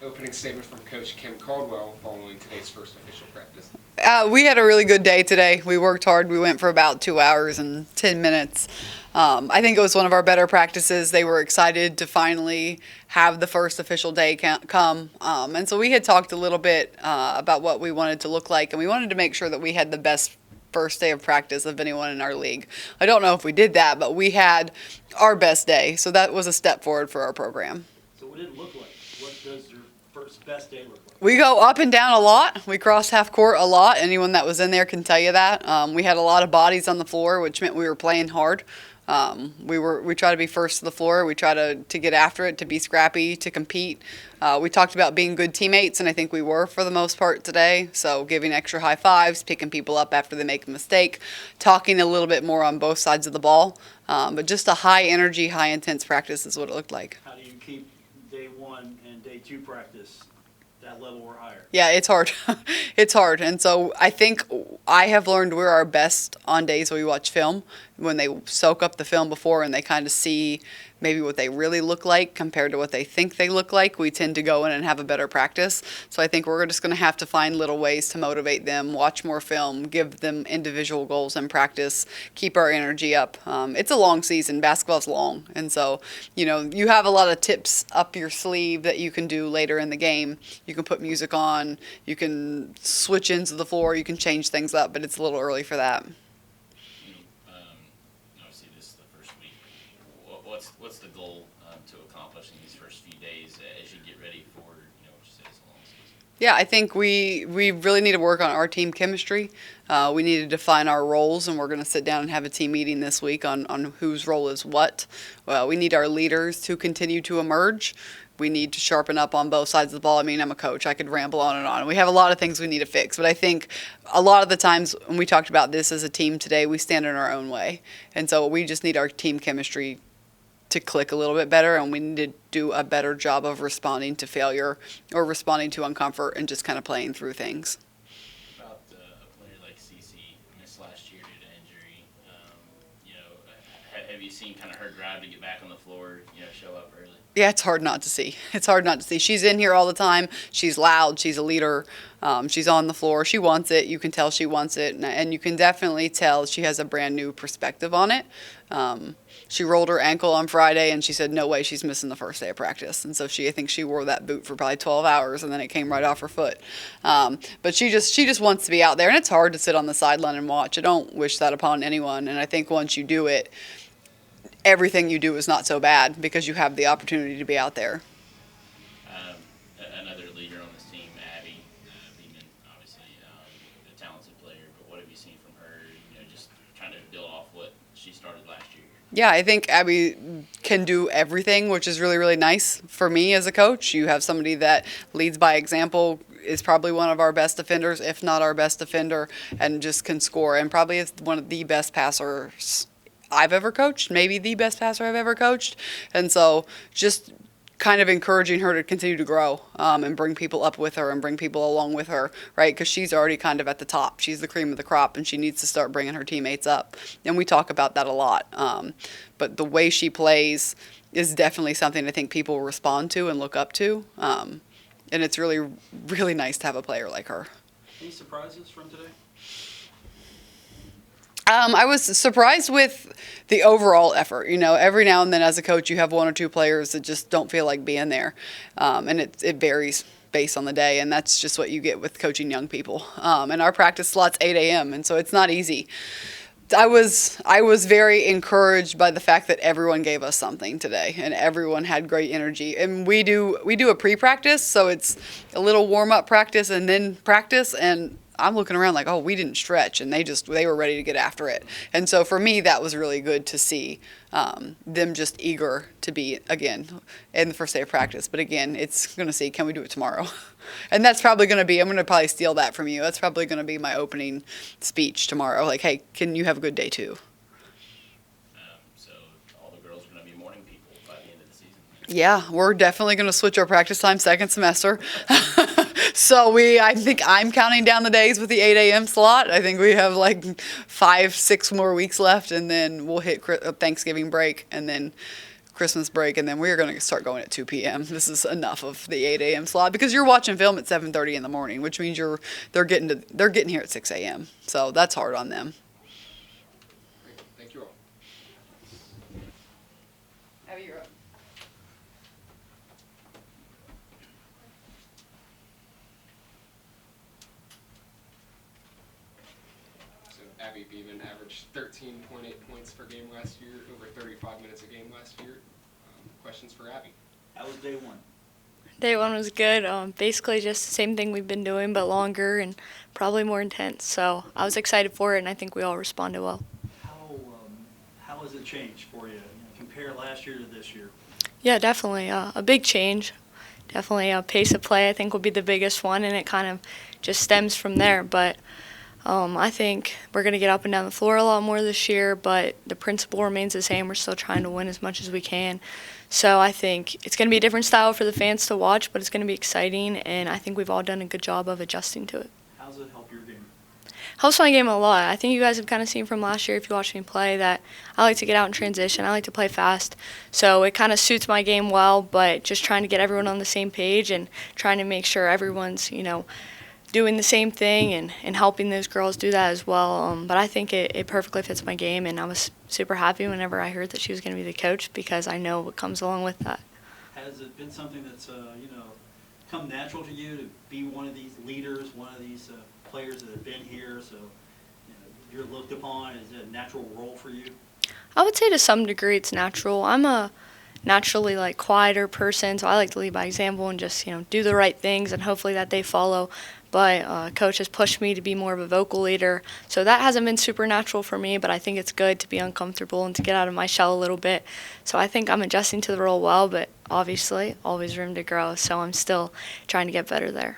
opening statement from Coach Kim Caldwell following today's first official practice? We had a really good day today. We worked hard. We went for about 2 hours and 10 minutes. I think it was one of our better practices. They were excited to finally have the first official day come. And so we had talked a little bit about what we wanted to look like, and we wanted to make sure that we had the best first day of practice of anyone in our league. I don't know if we did that, but we had our best day. So that was a step forward for our program. So what did it look like? What does your first best day look like? We go up and down a lot. We cross half court a lot. Anyone that was in there can tell you that. We had a lot of bodies on the floor, which meant we were playing hard. We try to be first to the floor. We try to get after it, to be scrappy, to compete. We talked about being good teammates, and I think we were for the most part today. So giving extra high fives, picking people up after they make a mistake, talking a little bit more on both sides of the ball. But just a high energy, high intense practice is what it looked like. How do you keep day one and day two practice that level or higher? Yeah, it's hard. It's hard. And so I think I have learned we're our best on days where we watch film, when they soak up the film before and they kind of see maybe what they really look like compared to what they think they look like. We tend to go in and have a better practice. So I think we're just going to have to find little ways to motivate them, watch more film, give them individual goals in practice, keep our energy up. It's a long season. Basketball's long. And so, you have a lot of tips up your sleeve that you can do later in the game. You can put music on, you can switch into the floor, you can change things up, but it's a little early for that. Obviously, this is the first week. What's the goal to accomplish in these first few days as you get ready for what you said is a long season? Yeah, I think we really need to work on our team chemistry. We need to define our roles, and we're going to sit down and have a team meeting this week on whose role is what. We need our leaders to continue to emerge. We need to sharpen up on both sides of the ball. I mean, I'm a coach. I could ramble on and on. We have a lot of things we need to fix. But I think a lot of the times when we talked about this as a team today, we stand in our own way. And so we just need our team chemistry to click a little bit better, and we need to do a better job of responding to failure or responding to uncomfort and just kind of playing through things. About a player like Cece missed last year due to injury. Have you seen kind of her drive to get back on the floor, show up early? Yeah, it's hard not to see. It's hard not to see. She's in here all the time. She's loud. She's a leader. She's on the floor. She wants it. You can tell she wants it. And you can definitely tell she has a brand new perspective on it. She rolled her ankle on Friday, and she said, no way she's missing the first day of practice. And so I think she wore that boot for probably 12 hours, and then it came right off her foot. But she just wants to be out there. And it's hard to sit on the sideline and watch. I don't wish that upon anyone. And I think once you do it, everything you do is not so bad because you have the opportunity to be out there. Another leader on this team, Abby Beeman, obviously a talented player, but what have you seen from her, just trying to build off what she started last year? Yeah, I think Abby can do everything, which is really, really nice for me as a coach. You have somebody that leads by example, is probably one of our best defenders, if not our best defender, and just can score, and probably is one of the best passers I've ever coached, maybe the best passer I've ever coached. And so just kind of encouraging her to continue to grow and bring people up with her and bring people along with her, right? Because she's already kind of at the top. She's the cream of the crop, and she needs to start bringing her teammates up. And we talk about that a lot. But the way she plays is definitely something I think people respond to and look up to. And it's really, really nice to have a player like her. Any surprises from today? I was surprised with the overall effort. Every now and then as a coach, you have one or two players that just don't feel like being there. And it varies based on the day, and that's just what you get with coaching young people. And our practice slot's 8 a.m., and so it's not easy. I was very encouraged by the fact that everyone gave us something today, and everyone had great energy. And we do a pre-practice, so it's a little warm-up practice and then practice, and I'm looking around like, oh, we didn't stretch, and they were ready to get after it. And so for me, that was really good to see them just eager to be, again, in the first day of practice. But again, it's going to see, can we do it tomorrow? And that's probably going to be, I'm going to probably steal that from you. That's probably going to be my opening speech tomorrow. Like, hey, can you have a good day too? So all the girls are going to be morning people by the end of the season. Yeah, we're definitely going to switch our practice time second semester. So I think I'm counting down the days with the 8 a.m. slot. I think we have like 5-6 more weeks left, and then we'll hit Thanksgiving break, and then Christmas break, and then we're going to start going at 2 p.m. This is enough of the 8 a.m. slot because you're watching film at 7:30 in the morning, which means they're getting here at 6 a.m. So that's hard on them. Great. Thank you all. Abby, you're up. So Abby Beeman averaged 13.8 points per game last year, over 35 minutes a game last year. Questions for Abby? How was day one? Day one was good. Basically just the same thing we've been doing, but longer and probably more intense. So I was excited for it, and I think we all responded well. How has it changed for you? Compare last year to this year. Yeah, definitely a big change. Definitely a pace of play I think will be the biggest one, and it kind of just stems from there. But I think we're going to get up and down the floor a lot more this year, but the principle remains the same. We're still trying to win as much as we can. So I think it's going to be a different style for the fans to watch, but it's going to be exciting, and I think we've all done a good job of adjusting to it. How does it help your game? Helps my game a lot. I think you guys have kind of seen from last year, if you watched me play, that I like to get out in transition. I like to play fast. So it kind of suits my game well, but just trying to get everyone on the same page and trying to make sure everyone's, doing the same thing and helping those girls do that as well. But I think it perfectly fits my game, and I was super happy whenever I heard that she was going to be the coach because I know what comes along with that. Has it been something that's, come natural to you to be one of these leaders, one of these players that have been here, so you're looked upon? Is it a natural role for you? I would say to some degree it's natural. I'm a naturally quieter person, so I like to lead by example and just do the right things and hopefully that they follow. But coach has pushed me to be more of a vocal leader, so that hasn't been super natural for me, but I think it's good to be uncomfortable and to get out of my shell a little bit. So I think I'm adjusting to the role well, but obviously always room to grow, so I'm still trying to get better there.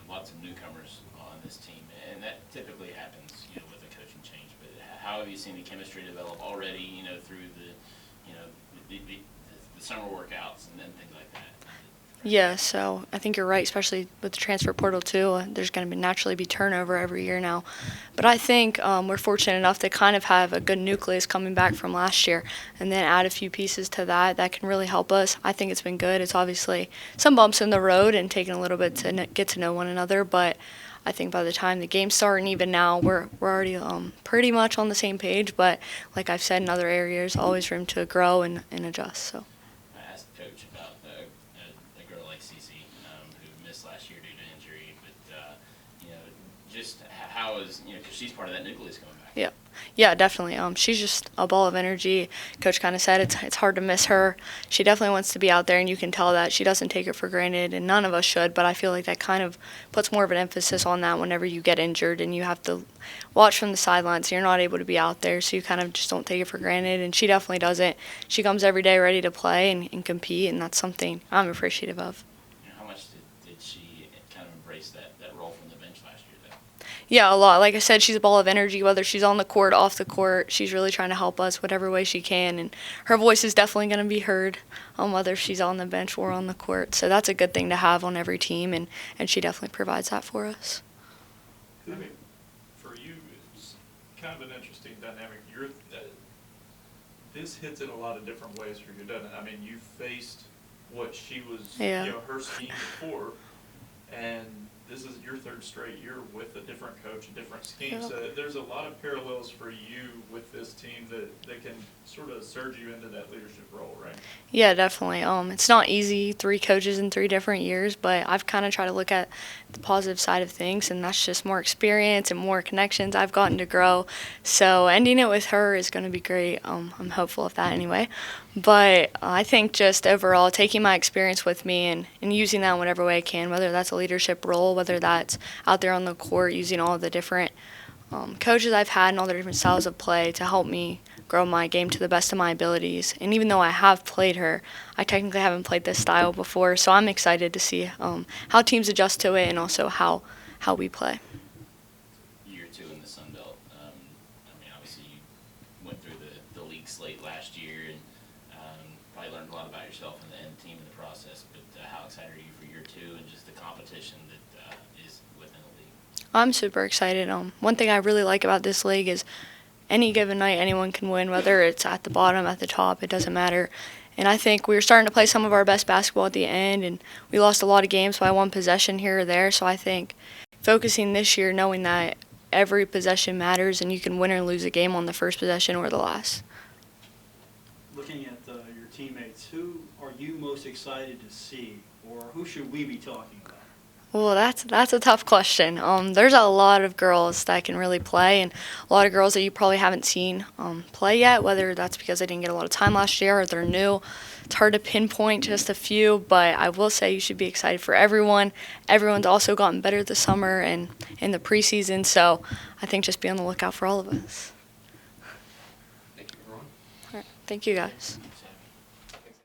Lots of newcomers on this team, and that typically happens, with a coaching change. But how have you seen the chemistry develop already, through the summer workouts and then things like that? Yeah, so I think you're right, especially with the transfer portal too. There's going to naturally be turnover every year now. But I think we're fortunate enough to kind of have a good nucleus coming back from last year and then add a few pieces to that can really help us. I think it's been good. It's obviously some bumps in the road and taking a little bit to get to know one another, but I think by the time the games start and even now, we're already pretty much on the same page. But like I've said in other areas, always room to grow and adjust. So. I asked the coach about a girl like Cece who missed last year due to injury, but just how is because she's part of that nucleus coming back. Yeah, definitely. She's just a ball of energy. Coach kind of said it's hard to miss her. She definitely wants to be out there, and you can tell that she doesn't take it for granted, and none of us should. But I feel like that kind of puts more of an emphasis on that whenever you get injured and you have to watch from the sidelines. You're not able to be out there, so you kind of just don't take it for granted. And she definitely doesn't. She comes every day ready to play and compete, and that's something I'm appreciative of. How much did she kind of embrace that role from the bench last year, though? Yeah, a lot. Like I said, she's a ball of energy, whether she's on the court, off the court. She's really trying to help us whatever way she can, and her voice is definitely going to be heard whether she's on the bench or on the court. So that's a good thing to have on every team, and she definitely provides that for us. I mean, for you, it's kind of an interesting dynamic. This hits in a lot of different ways for you, doesn't it? I mean, you faced what she was, her scheme before, and this is your third straight year with a different coach, a different scheme. Yeah. So there's a lot of parallels for you with this team that can sort of surge you into that leadership role, right? Yeah, definitely. It's not easy, 3 coaches in 3 different years, but I've kind of tried to look at the positive side of things, and that's just more experience and more connections I've gotten to grow. So ending it with her is going to be great. I'm hopeful of that anyway. But I think just overall taking my experience with me and using that in whatever way I can, whether that's a leadership role, whether that's out there on the court, using all the different coaches I've had and all the different styles of play to help me grow my game to the best of my abilities. And even though I have played her, I technically haven't played this style before, so I'm excited to see how teams adjust to it and also how we play. Year 2 in the Sun Belt. Obviously you went through the league slate last year and probably learned a lot about yourself and the team in the process. But how excited are you for year 2 and just the competition that is within the league? I'm super excited. One thing I really like about this league is any given night anyone can win, whether it's at the bottom, at the top, it doesn't matter. And I think we were starting to play some of our best basketball at the end, and we lost a lot of games by one possession here or there. So I think focusing this year, knowing that every possession matters and you can win or lose a game on the first possession or the last. Looking at your teammates, who are you most excited to see, or who should we be talking about? Well, that's a tough question. There's a lot of girls that can really play, and a lot of girls that you probably haven't seen play yet, whether that's because they didn't get a lot of time last year or they're new. It's hard to pinpoint just a few, but I will say you should be excited for everyone. Everyone's also gotten better this summer and in the preseason, so I think just be on the lookout for all of us. Thank you, everyone. All right. Thank you, guys.